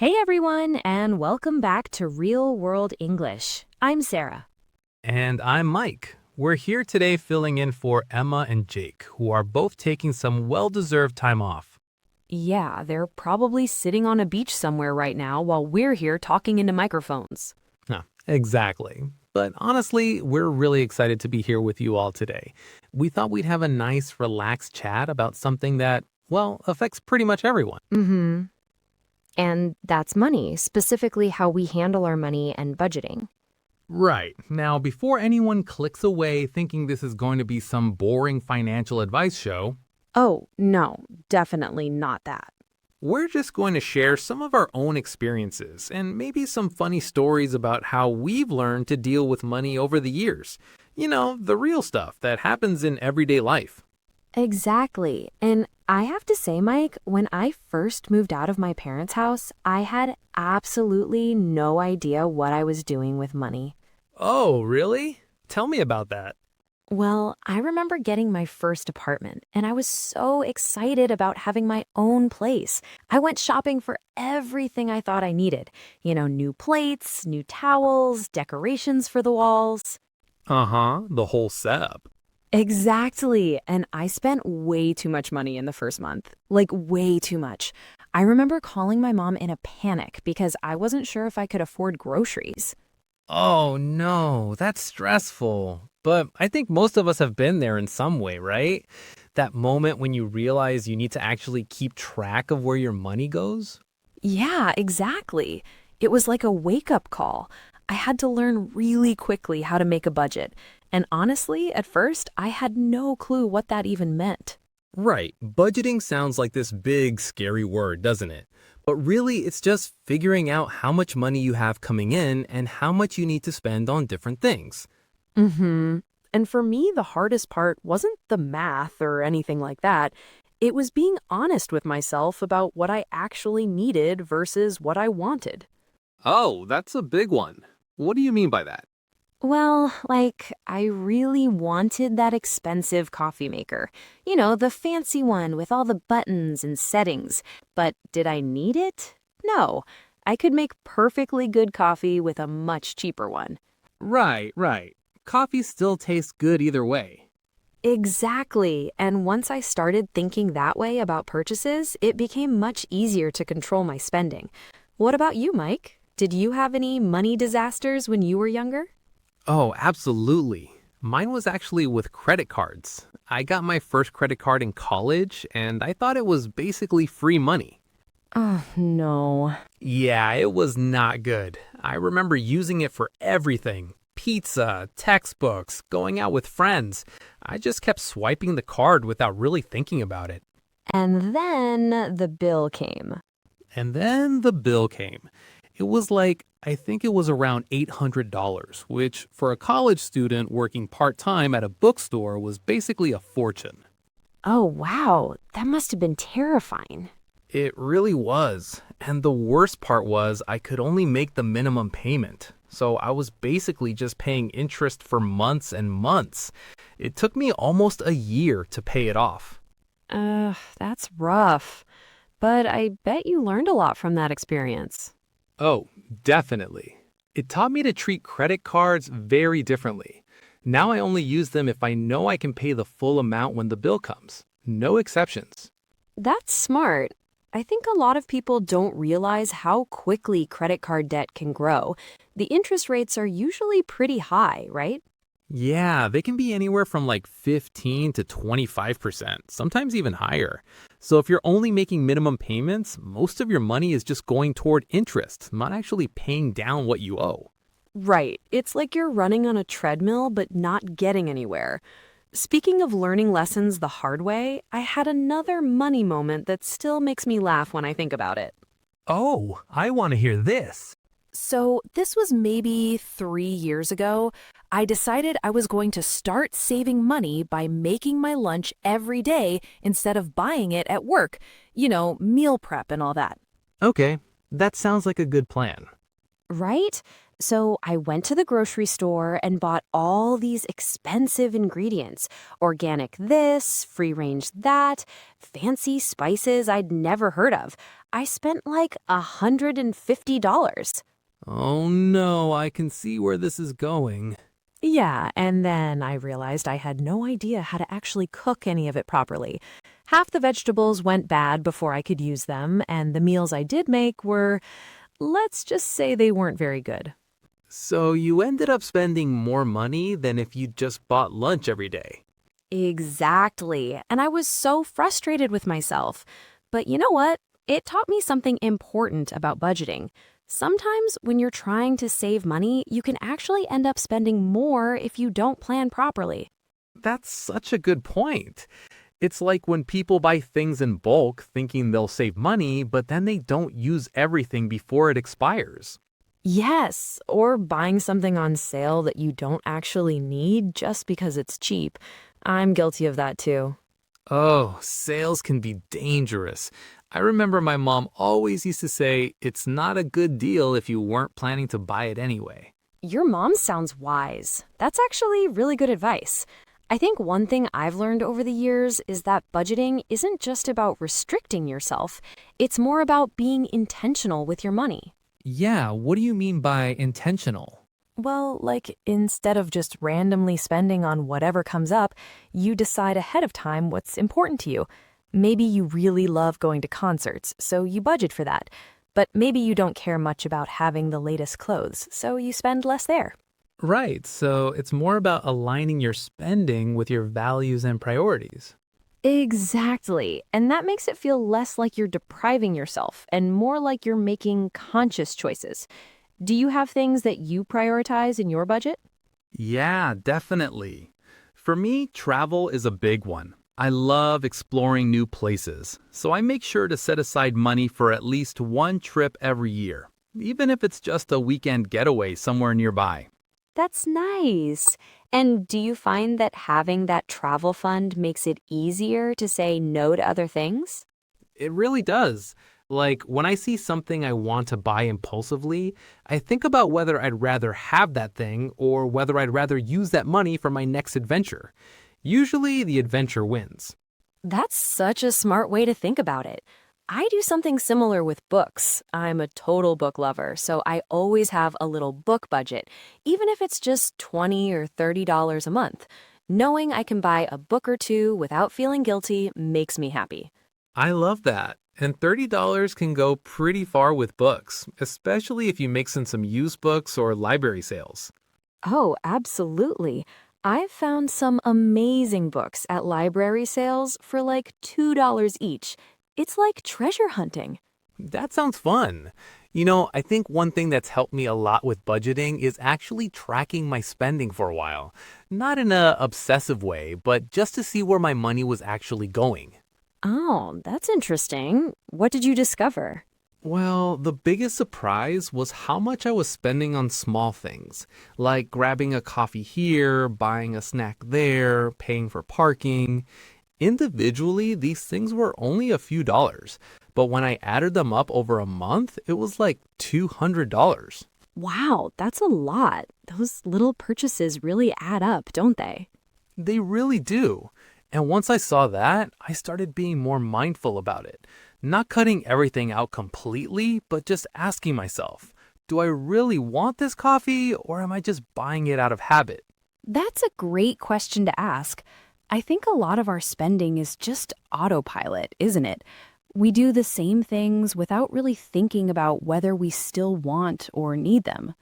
Hey everyone, and welcome back to Real World English. I'm Sarah. And I'm Mike. We're here today filling in for Emma and Jake, who are both taking some well-deserved time off. Yeah, they're probably sitting on a beach somewhere right now while we're here talking into microphones. Exactly. But honestly, we're really excited to be here with you all today. We thought we'd have a nice, relaxed chat about something that, well, affects pretty much everyone. Mm-hmm. And that's money, specifically how we handle our money and budgeting. Right. Now, before anyone clicks away thinking this is going to be some boring financial advice show, Oh, no, definitely not that. we're just going to share some of our own experiences and maybe some funny stories about how we've learned to deal with money over the years. You know, the real stuff that happens in everyday life. Exactly. And I have to say, Mike, when I first moved out of my parents' house, I had absolutely no idea what I was doing with money. Oh, really? Tell me about that. Well, I remember getting my first apartment, and I was so excited about having my own place. I went shopping for everything I thought I needed. New plates, new towels, decorations for the walls. Uh-huh, the whole setup. Exactly. And I spent way too much money in the first month. Like, way too much. I remember calling my mom in a panic because I wasn't sure if I could afford groceries. Oh, no, that's stressful. But I think most of us have been there in some way, right? That moment when you realize you need to actually keep track of where your money goes? Yeah, exactly. It was like a wake-up call. I had to learn really quickly how to make a budget. And honestly, at first, I had no clue what that even meant. Right. Budgeting sounds like this big, scary word, doesn't it? But really, it's just figuring out how much money you have coming in and how much you need to spend on different things. Mm-hmm. And for me, the hardest part wasn't the math or anything like that. It was being honest with myself about what I actually needed versus what I wanted. Oh, that's a big one. What do you mean by that? Well, I really wanted that expensive coffee maker. The fancy one with all the buttons and settings. But did I need it? No. I could make perfectly good coffee with a much cheaper one. Right. Coffee still tastes good either way. Exactly. And once I started thinking that way about purchases, it became much easier to control my spending. What about you, Mike? Did you have any money disasters when you were younger? Oh, absolutely. Mine was actually with credit cards. I got my first credit card in college, and I thought it was basically free money. Oh, no. Yeah, it was not good. I remember using it for everything. Pizza, textbooks, going out with friends. I just kept swiping the card without really thinking about it. And then the bill came. And then the bill came. It was like, I think it was around $800, which for a college student working part-time at a bookstore was basically a fortune. Oh, wow. That must have been terrifying. It really was. And the worst part was I could only make the minimum payment. So I was basically just paying interest for months and months. It took me almost a year to pay it off. That's rough. But I bet you learned a lot from that experience. Oh, definitely. It taught me to treat credit cards very differently. Now I only use them if I know I can pay the full amount when the bill comes. No exceptions. That's smart. I think a lot of people don't realize how quickly credit card debt can grow. The interest rates are usually pretty high, right? Yeah, they can be anywhere from like 15 to 25%, sometimes even higher. So if you're only making minimum payments, most of your money is just going toward interest, not actually paying down what you owe. Right. It's like you're running on a treadmill but not getting anywhere. Speaking of learning lessons the hard way, I had another money moment that still makes me laugh when I think about it. Oh, I want to hear this. So, this was maybe 3 years ago. I decided I was going to start saving money by making my lunch every day instead of buying it at work. Meal prep and all that. Okay, that sounds like a good plan. Right? So I went to the grocery store and bought all these expensive ingredients: organic this, free range that, fancy spices I'd never heard of. I spent like $150. Oh no, I can see where this is going. Yeah, and then I realized I had no idea how to actually cook any of it properly. Half the vegetables went bad before I could use them, and the meals I did make were, let's just say, they weren't very good. So you ended up spending more money than if you just bought lunch every day. Exactly. And I was so frustrated with myself. But you know what? It taught me something important about budgeting. Sometimes when you're trying to save money, you can actually end up spending more if you don't plan properly. That's such a good point. It's like when people buy things in bulk thinking they'll save money, but then they don't use everything before it expires. Yes, or buying something on sale that you don't actually need just because it's cheap. I'm guilty of that too. Oh, sales can be dangerous. I remember my mom always used to say it's not a good deal if you weren't planning to buy it anyway. Your mom sounds wise. That's actually really good advice. I think one thing I've learned over the years is that budgeting isn't just about restricting yourself, it's more about being intentional with your money. Yeah, what do you mean by intentional? Well, like instead of just randomly spending on whatever comes up, you decide ahead of time what's important to you. Maybe you really love going to concerts, so you budget for that. But maybe you don't care much about having the latest clothes, so you spend less there. Right, so it's more about aligning your spending with your values and priorities. Exactly. And that makes it feel less like you're depriving yourself and more like you're making conscious choices. Do you have things that you prioritize in your budget? Yeah, definitely. For me, travel is a big one. I love exploring new places, so I make sure to set aside money for at least one trip every year, even if it's just a weekend getaway somewhere nearby. That's nice. And do you find that having that travel fund makes it easier to say no to other things? It really does. Like when I see something I want to buy impulsively, I think about whether I'd rather have that thing or whether I'd rather use that money for my next adventure. Usually, the adventure wins. That's such a smart way to think about it. I do something similar with books. I'm a total book lover, so I always have a little book budget, even if it's just $20 or $30 a month. Knowing I can buy a book or two without feeling guilty makes me happy. I love that. And $30 can go pretty far with books, especially if you mix in some used books or library sales. Oh, absolutely. I've found some amazing books at library sales for like $2 each. It's like treasure hunting. That sounds fun. You know, I think one thing that's helped me a lot with budgeting is actually tracking my spending for a while. Not in a obsessive way, but just to see where my money was actually going. Oh, that's interesting. What did you discover? Well, the biggest surprise was how much I was spending on small things, like grabbing a coffee here, buying a snack there, paying for parking. Individually, these things were only a few dollars, but when I added them up over a month, it was like $200. Wow, that's a lot. Those little purchases really add up, don't they? They really do. And once I saw that, I started being more mindful about it. Not cutting everything out completely, but just asking myself, do I really want this coffee or am I just buying it out of habit? That's a great question to ask. I think a lot of our spending is just autopilot, isn't it? We do the same things without really thinking about whether we still want or need them.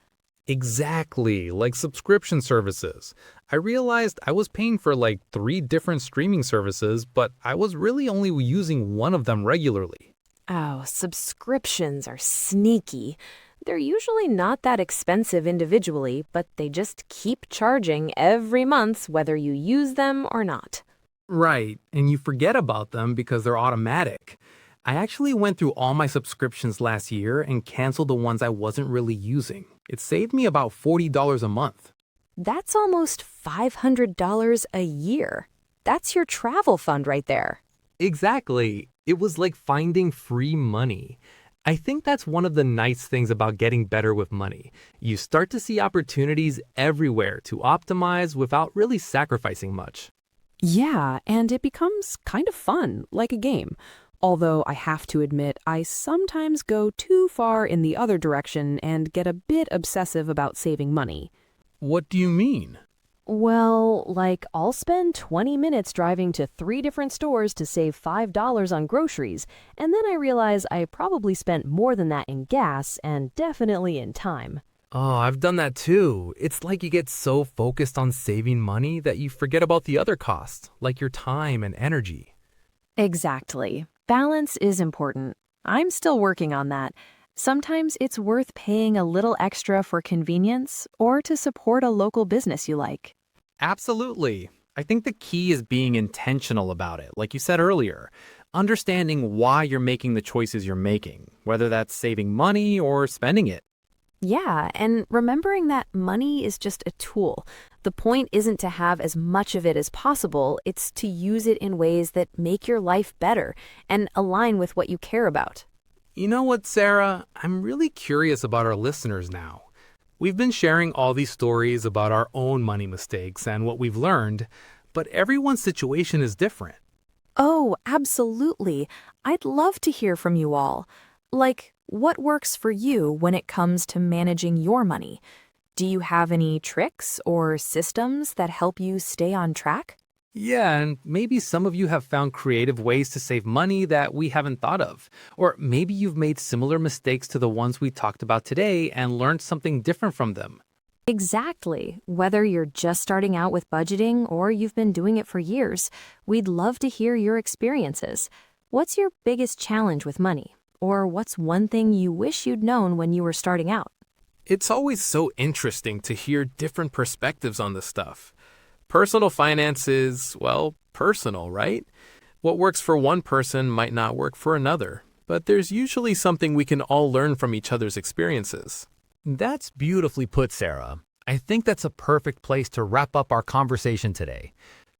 Exactly, like subscription services. I realized I was paying for like 3 different streaming services, but I was really only using one of them regularly. Oh, subscriptions are sneaky. They're usually not that expensive individually, but they just keep charging every month whether you use them or not. Right, and you forget about them because they're automatic. I actually went through all my subscriptions last year and canceled the ones I wasn't really using. It saved me about $40 a month. That's almost $500 a year. That's your travel fund right there. Exactly. It was like finding free money. I think that's one of the nice things about getting better with money. You start to see opportunities everywhere to optimize without really sacrificing much. Yeah, and it becomes kind of fun, like a game. Although I have to admit, I sometimes go too far in the other direction and get a bit obsessive about saving money. What do you mean? Well, like I'll spend 20 minutes driving to 3 different stores to save $5 on groceries, and then I realize I probably spent more than that in gas and definitely in time. Oh, I've done that too. It's like you get so focused on saving money that you forget about the other costs, like your time and energy. Exactly. Balance is important. I'm still working on that. Sometimes it's worth paying a little extra for convenience or to support a local business you like. Absolutely. I think the key is being intentional about it, like you said earlier. Understanding why you're making the choices you're making, whether that's saving money or spending it. Yeah, and remembering that money is just a tool. The point isn't to have as much of it as possible, it's to use it in ways that make your life better and align with what you care about. You know what, Sarah? I'm really curious about our listeners now. We've been sharing all these stories about our own money mistakes and what we've learned, but everyone's situation is different. Oh, absolutely. I'd love to hear from you all. Like, what works for you when it comes to managing your money? Do you have any tricks or systems that help you stay on track? Yeah, and maybe some of you have found creative ways to save money that we haven't thought of. Or maybe you've made similar mistakes to the ones we talked about today and learned something different from them. Exactly. Whether you're just starting out with budgeting or you've been doing it for years, we'd love to hear your experiences. What's your biggest challenge with money? Or what's one thing you wish you'd known when you were starting out? It's always so interesting to hear different perspectives on this stuff. Personal finance is, well, personal, right? What works for one person might not work for another, but there's usually something we can all learn from each other's experiences. That's beautifully put, Sarah. I think that's a perfect place to wrap up our conversation today.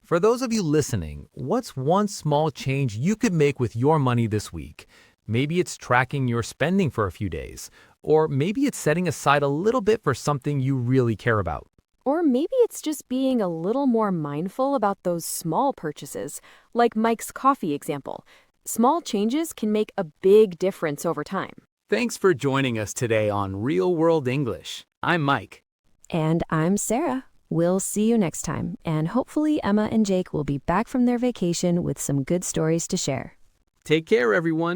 For those of you listening, what's one small change you could make with your money this week? Maybe it's tracking your spending for a few days, or maybe it's setting aside a little bit for something you really care about. Or maybe it's just being a little more mindful about those small purchases, like Mike's coffee example. Small changes can make a big difference over time. Thanks for joining us today on Real World English. I'm Mike. And I'm Sarah. We'll see you next time, and hopefully Emma and Jake will be back from their vacation with some good stories to share. Take care, everyone.